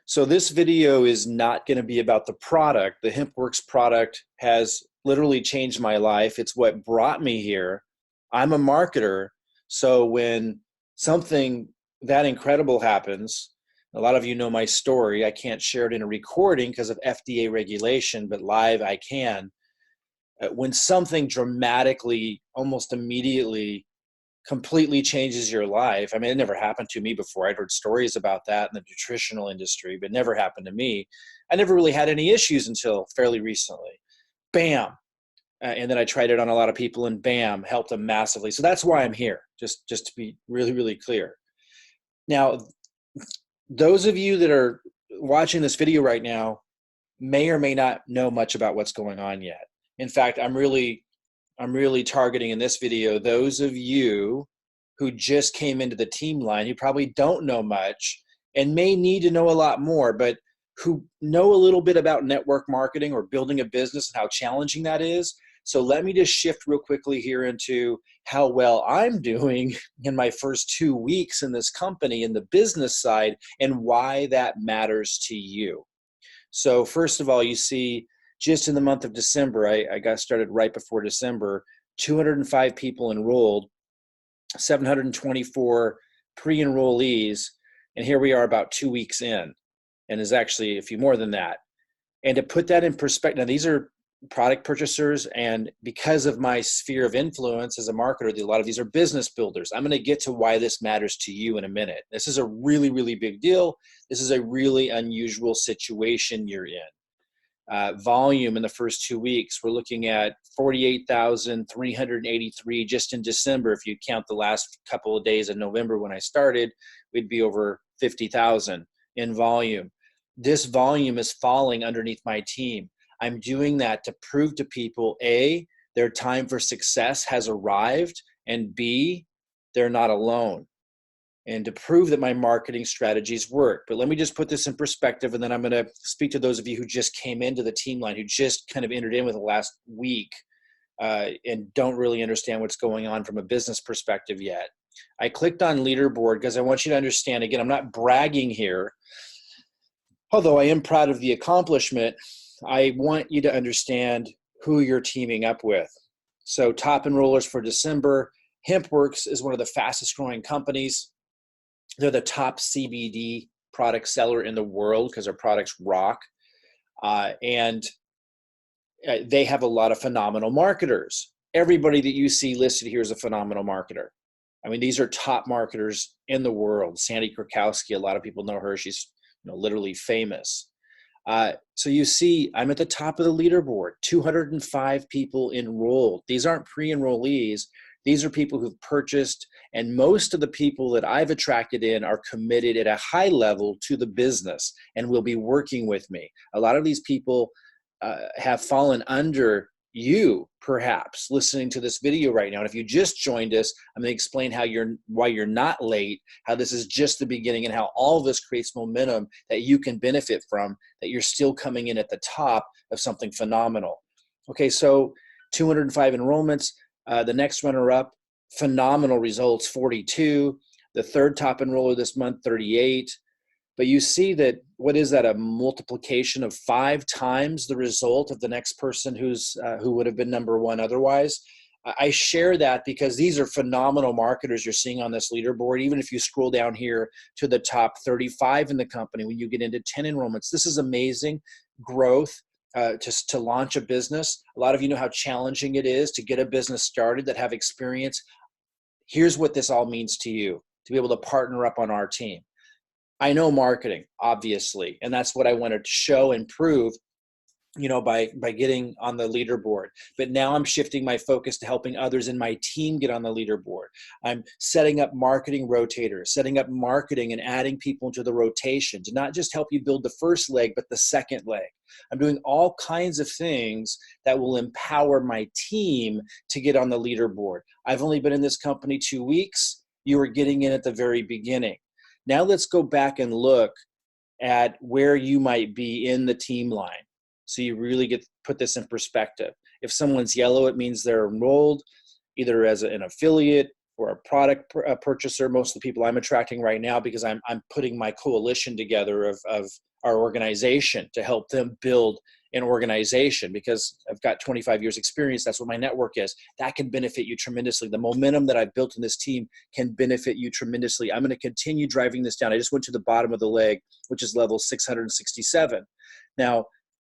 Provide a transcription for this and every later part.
So this video is not going to be about the product. The HempWorx product has literally changed my life. It's what brought me here. I'm a marketer. So when something that incredible happens, a lot of you know my story. I can't share it in a recording because of FDA regulation, but live I can. When something dramatically, almost immediately, completely changes your life. I mean, it never happened to me before. I'd heard stories about that in the nutritional industry, but it never happened to me. I never really had any issues until fairly recently. Bam. And then I tried it on a lot of people and bam, helped them massively. So that's why I'm here, just to be really, really clear. Now, those of you that are watching this video right now may or may not know much about what's going on yet. In fact, I'm really targeting in this video those of you who just came into the team line, who probably don't know much and may need to know a lot more, but who know a little bit about network marketing or building a business and how challenging that is. So let me just shift real quickly here into how well I'm doing in my first 2 weeks in this company in the business side and why that matters to you. So first of all, you see just in the month of December, I got started right before December, 205 people enrolled, 724 pre-enrollees, and here we are about 2 weeks in, and is actually a few more than that. And to put that in perspective, now these are product purchasers, and because of my sphere of influence as a marketer, a lot of these are business builders. I'm going to get to why this matters to you in a minute. This is a really, really big deal. This is a really unusual situation you're in. Volume in the first 2 weeks, we're looking at 48,383 just in December. If you count the last couple of days of November when I started, we'd be over 50,000 in volume. This volume is falling underneath my team. I'm doing that to prove to people, A, their time for success has arrived, and B, they're not alone. And to prove that my marketing strategies work. But let me just put this in perspective, and then I'm going to speak to those of you who just came into the team line, who just kind of entered in with the last week and don't really understand what's going on from a business perspective yet. I clicked on leaderboard because I want you to understand, again, I'm not bragging here, although I am proud of the accomplishment. I want you to understand who you're teaming up with. So top enrollers for December, HempWorx is one of the fastest growing companies. They're the top CBD product seller in the world because their products rock. And they have a lot of phenomenal marketers. Everybody that you see listed here is a phenomenal marketer. I mean, these are top marketers in the world. Sandy Krakowski, a lot of people know her. She's literally famous. So you see, I'm at the top of the leaderboard, 205 people enrolled. These aren't pre-enrollees. These are people who've purchased, and most of the people that I've attracted in are committed at a high level to the business and will be working with me. A lot of these people have fallen under you, perhaps, listening to this video right now. And if you just joined us, I'm going to explain why you're not late, how this is just the beginning, and how all of this creates momentum that you can benefit from, that you're still coming in at the top of something phenomenal. Okay, so 205 enrollments. The next runner-up, phenomenal results, 42. The third top enroller this month, 38. But you see that, what is that, a multiplication of 5 times the result of the next person who would have been number one otherwise. I share that because these are phenomenal marketers you're seeing on this leaderboard. Even if you scroll down here to the top 35 in the company, when you get into 10 enrollments, this is amazing growth. Just to launch a business. A lot of you know how challenging it is to get a business started that have experience. Here's what this all means to you, to be able to partner up on our team. I know marketing, obviously, and that's what I wanted to show and prove, by getting on the leaderboard. But now I'm shifting my focus to helping others in my team get on the leaderboard. I'm setting up marketing rotators, setting up marketing and adding people into the rotation to not just help you build the first leg, but the second leg. I'm doing all kinds of things that will empower my team to get on the leaderboard. I've only been in this company 2 weeks. You were getting in at the very beginning. Now let's go back and look at where you might be in the team line. So you really put this in perspective. If someone's yellow, it means they're enrolled either as an affiliate or a product purchaser. Most of the people I'm attracting right now, because I'm putting my coalition together of our organization, to help them build an organization, because I've got 25 years experience. That's what my network is. That can benefit you tremendously. The momentum that I've built in this team can benefit you tremendously. I'm going to continue driving this down. I just went to the bottom of the leg, which is level 667. Now,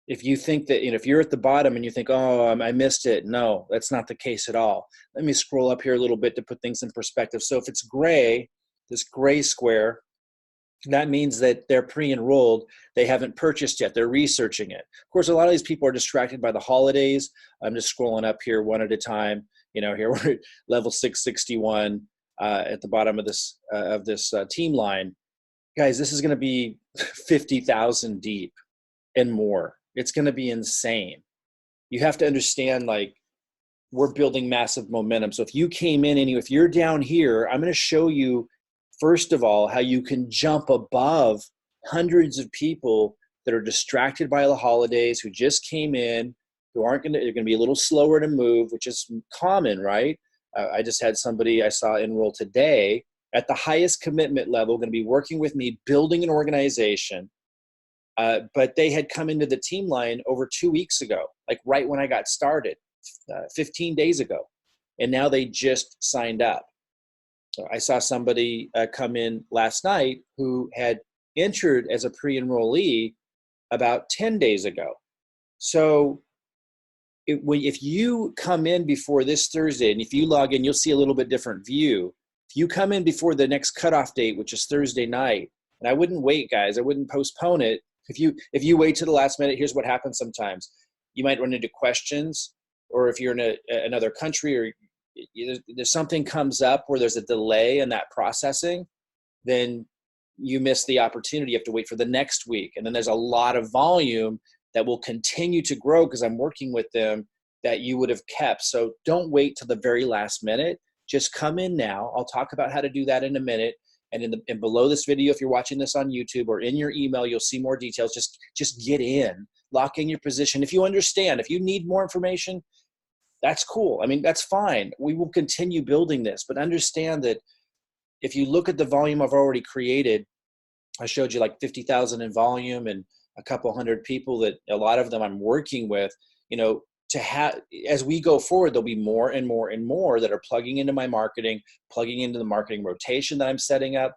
if you think that, if you're at the bottom and you think, oh, I missed it. No, that's not the case at all. Let me scroll up here a little bit to put things in perspective. So if it's gray, this gray square, that means that they're pre-enrolled. They haven't purchased yet. They're researching it. Of course, a lot of these people are distracted by the holidays. I'm just scrolling up here one at a time. Here we're at level 661 at the bottom of this team line. Guys, this is going to be 50,000 deep and more. It's going to be insane. You have to understand, we're building massive momentum. So if you came in if you're down here, I'm going to show you, first of all, how you can jump above hundreds of people that are distracted by the holidays, who just came in, they're going to be a little slower to move, which is common, right? I just had somebody I saw enroll today at the highest commitment level, going to be working with me, building an organization. But they had come into the team line over 2 weeks ago, right when I got started, 15 days ago. And now they just signed up. So I saw somebody come in last night who had entered as a pre-enrollee about 10 days ago. So if you come in before this Thursday, and if you log in, you'll see a little bit different view. If you come in before the next cutoff date, which is Thursday night, and I wouldn't wait, guys, I wouldn't postpone it. If you wait to the last minute, here's what happens sometimes. You might run into questions, or if you're in another country, or there's something comes up where there's a delay in that processing, then you miss the opportunity. You have to wait for the next week. And then there's a lot of volume that will continue to grow because I'm working with them that you would have kept. So don't wait till the very last minute. Just come in now. I'll talk about how to do that in a minute. And below this video, if you're watching this on YouTube, or in your email, you'll see more details. Just get in, lock in your position. If you understand, if you need more information, that's cool. I mean, that's fine. We will continue building this, but understand that if you look at the volume I've already created, I showed you 50,000 in volume and a couple hundred people that a lot of them I'm working with, as we go forward, there'll be more and more and more that are plugging into my marketing, plugging into the marketing rotation that I'm setting up.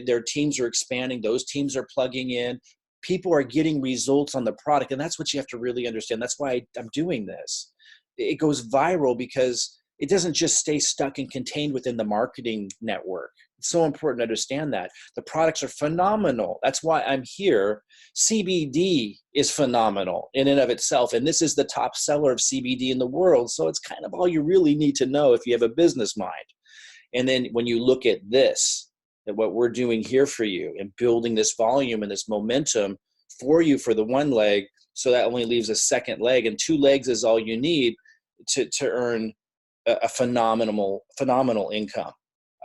Their teams are expanding. Those teams are plugging in. People are getting results on the product. And that's what you have to really understand. That's why I'm doing this. It goes viral because it doesn't just stay stuck and contained within the marketing network. It's so important to understand that. The products are phenomenal. That's why I'm here. CBD is phenomenal in and of itself. And this is the top seller of CBD in the world. So it's kind of all you really need to know if you have a business mind. And then when you look at this, at what we're doing here for you and building this volume and this momentum for you for the one leg, so that only leaves a second leg, and 2 legs is all you need to earn a phenomenal income.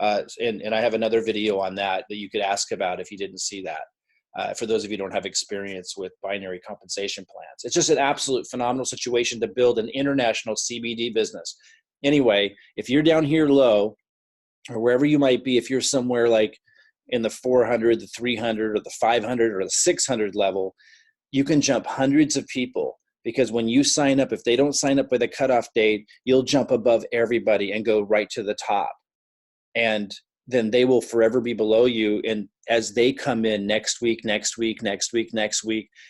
And I have another video on that you could ask about if you didn't see that. For those of you who don't have experience with binary compensation plans, it's just an absolute phenomenal situation to build an international CBD business. Anyway, if you're down here low, or wherever you might be, if you're somewhere in the 400, the 300, or the 500, or the 600 level, you can jump hundreds of people. Because when you sign up, if they don't sign up by the cutoff date, you'll jump above everybody and go right to the top. And then they will forever be below you. And as they come in next week,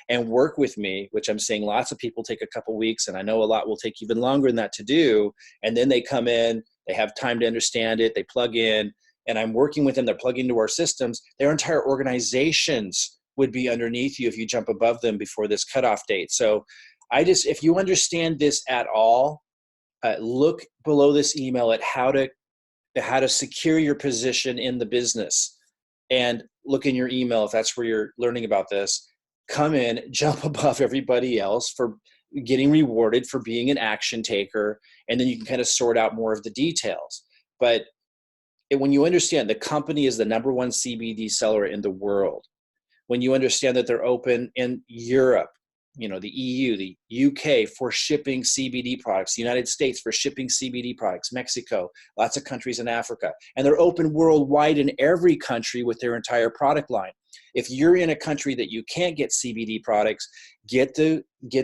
and work with me, which I'm seeing lots of people take a couple weeks, and I know a lot will take even longer than that to do. And then they come in, they have time to understand it, they plug in, and I'm working with them, they're plugging into our systems. Their entire organizations would be underneath you if you jump above them before this cutoff date. So if you understand this at all, look below this email at how to secure your position in the business, and look in your email if that's where you're learning about this. Come in, jump above everybody else for getting rewarded for being an action taker, and then you can kind of sort out more of the details. But when you understand the company is the #1 CBD seller in the world, when you understand that they're open in Europe, the EU, the UK for shipping CBD products, the United States for shipping CBD products, Mexico, lots of countries in Africa. And they're open worldwide in every country with their entire product line. If you're in a country that you can't get CBD products, get the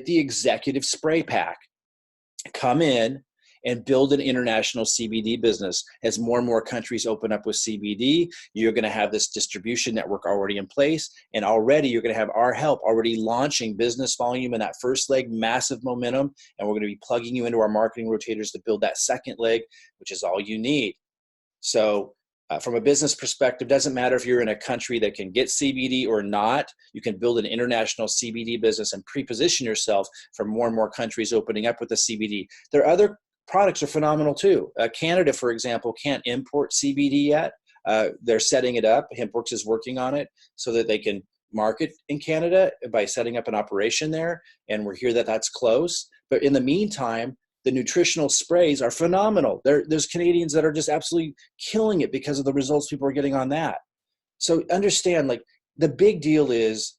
executive spray pack. Come in and build an international CBD business. As more and more countries open up with CBD, you're going to have this distribution network already in place. And already you're going to have our help already launching business volume in that first leg, massive momentum. And we're going to be plugging you into our marketing rotators to build that second leg, which is all you need. So from a business perspective, doesn't matter if you're in a country that can get CBD or not, you can build an international CBD business and pre-position yourself for more and more countries opening up with the CBD. There are other products are phenomenal too. Canada, for example, can't import CBD yet. They're setting it up. HempWorx is working on it so that they can market in Canada by setting up an operation there. And we're here that's close. But in the meantime, the nutritional sprays are phenomenal. There's Canadians that are just absolutely killing it because of the results people are getting on that. So understand, like, the big deal is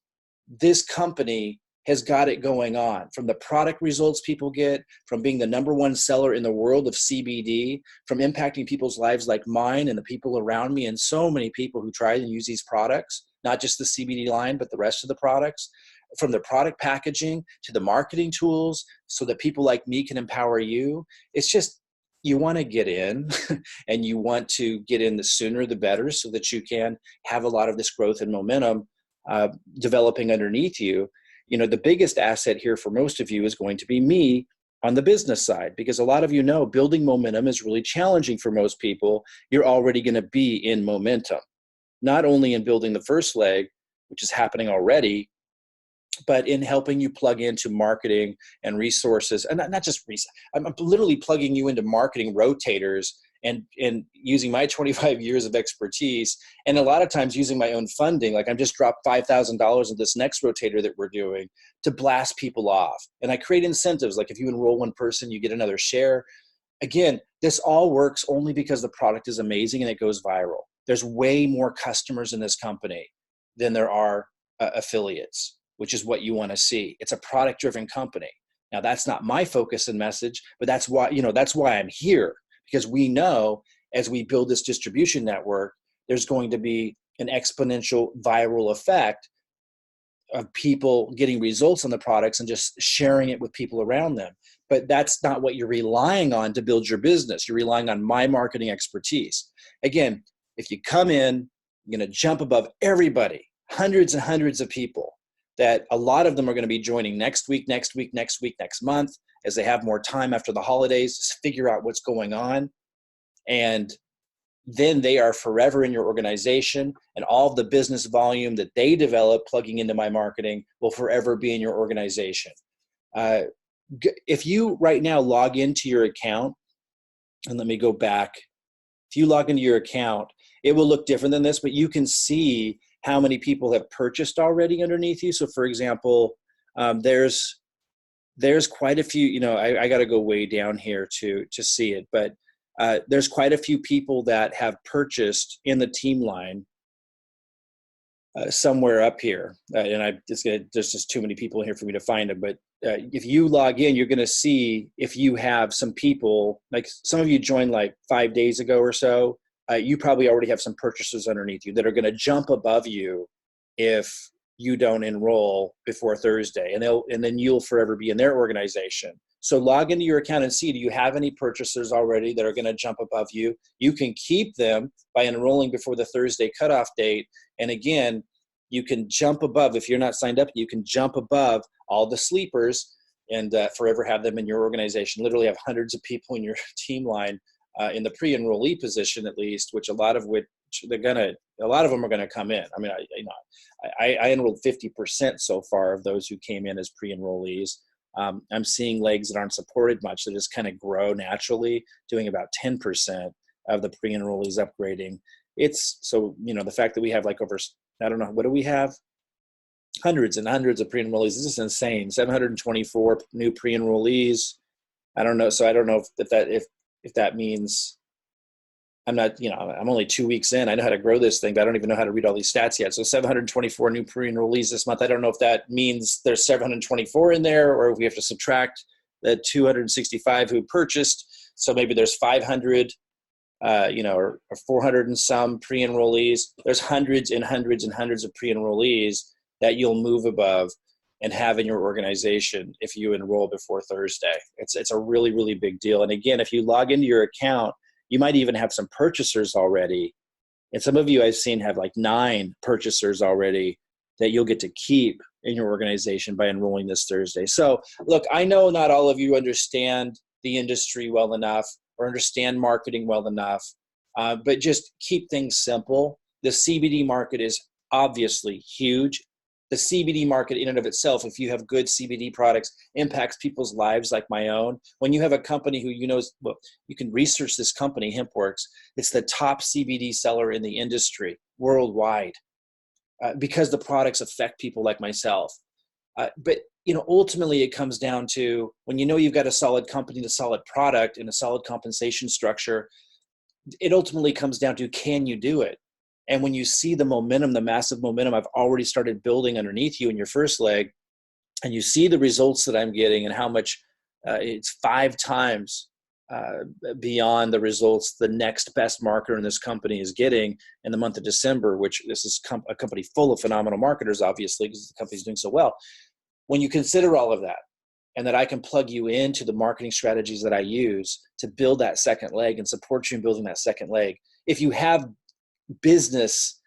this company has got it going on, from the product results people get, from being the #1 seller in the world of CBD, from impacting people's lives like mine and the people around me and so many people who try and use these products, not just the CBD line, but the rest of the products, from the product packaging to the marketing tools so that people like me can empower you. It's just, you want to get in and you want to get in the sooner the better so that you can have a lot of this growth and momentum developing underneath you. The biggest asset here for most of you is going to be me on the business side, because a lot of you know building momentum is really challenging for most people. You're already going to be in momentum, not only in building the first leg, which is happening already, but in helping you plug into marketing and resources, and not just I'm literally plugging you into marketing rotators and using my 25 years of expertise, and a lot of times using my own funding. Like, I'm just dropped $5,000 of this next rotator that we're doing to blast people off. And I create incentives. Like, if you enroll one person, you get another share. Again, this all works only because the product is amazing and it goes viral. There's way more customers in this company than there are affiliates, which is what you want to see. It's a product-driven company. Now, that's not my focus and message, but that's why I'm here, because we know as we build this distribution network, there's going to be an exponential viral effect of people getting results on the products and just sharing it with people around them. But that's not what you're relying on to build your business. You're relying on my marketing expertise. Again, if you come in, you're going to jump above everybody, hundreds and hundreds of people, that a lot of them are going to be joining next week, next month, as they have more time after the holidays to figure out what's going on. And then they are forever in your organization, and all of the business volume that they develop plugging into my marketing will forever be in your organization. If you right now log into your account, and let me go back. If you log into your account, it will look different than this, but you can see how many people have purchased already underneath you. So for example, there's quite a few, I got to go way down here to see it, but there's quite a few people that have purchased in the team line somewhere up here. And there's just too many people here for me to find them. But if you log in, you're going to see if you have some people, like some of you joined like 5 days ago or so, you probably already have some purchasers underneath you that are going to jump above you if you don't enroll before Thursday, and then you'll forever be in their organization. So log into your account and see, do you have any purchasers already that are going to jump above you? You can keep them by enrolling before the Thursday cutoff date. And again, you can jump above, if you're not signed up, you can jump above all the sleepers and forever have them in your organization. Literally have hundreds of people in your team line in the pre-enrollee position, at least, which a lot of them are going to come in. I mean, I enrolled 50% so far of those who came in as pre-enrollees. I'm seeing legs that aren't supported much, that just kind of grow naturally, doing about 10% of the pre-enrollees upgrading. It's so, the fact that we have like over, I don't know, what do we have? Hundreds and hundreds of pre-enrollees. This is insane. 724 new pre-enrollees. I don't know. So I don't know if that means I'm not, I'm only 2 weeks in. I know how to grow this thing, but I don't even know how to read all these stats yet. So 724 new pre-enrollees this month. I don't know if that means there's 724 in there, or if we have to subtract the 265 who purchased. So maybe there's 500, or 400 and some pre-enrollees. There's hundreds and hundreds and hundreds of pre-enrollees that you'll move above and have in your organization if you enroll before Thursday. It's a really, really big deal. And again, if you log into your account, you might even have some purchasers already. And some of you I've seen have like 9 purchasers already that you'll get to keep in your organization by enrolling this Thursday. So look, I know not all of you understand the industry well enough or understand marketing well enough, but just keep things simple. The CBD market is obviously huge. The CBD market in and of itself, if you have good CBD products, impacts people's lives like my own. When you have a company who well, you can research this company, HempWorx. It's the top CBD seller in the industry worldwide because the products affect people like myself. But ultimately it comes down to when you've got a solid company, a solid product, and a solid compensation structure, it ultimately comes down to, can you do it? And when you see the momentum, the massive momentum I've already started building underneath you in your first leg, and you see the results that I'm getting and how much it's 5 times beyond the results the next best marketer in this company is getting in the month of December, which this is a company full of phenomenal marketers, obviously, because the company's doing so well. When you consider all of that, and that I can plug you into the marketing strategies that I use to build that second leg and support you in building that second leg, if you have business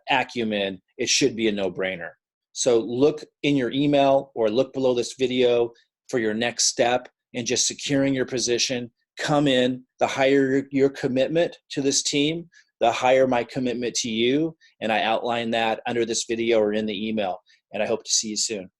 acumen, it should be a no-brainer. So look in your email or look below this video for your next step in just securing your position. Come in. The higher your commitment to this team, the higher my commitment to you. And I outline that under this video or in the email. And I hope to see you soon.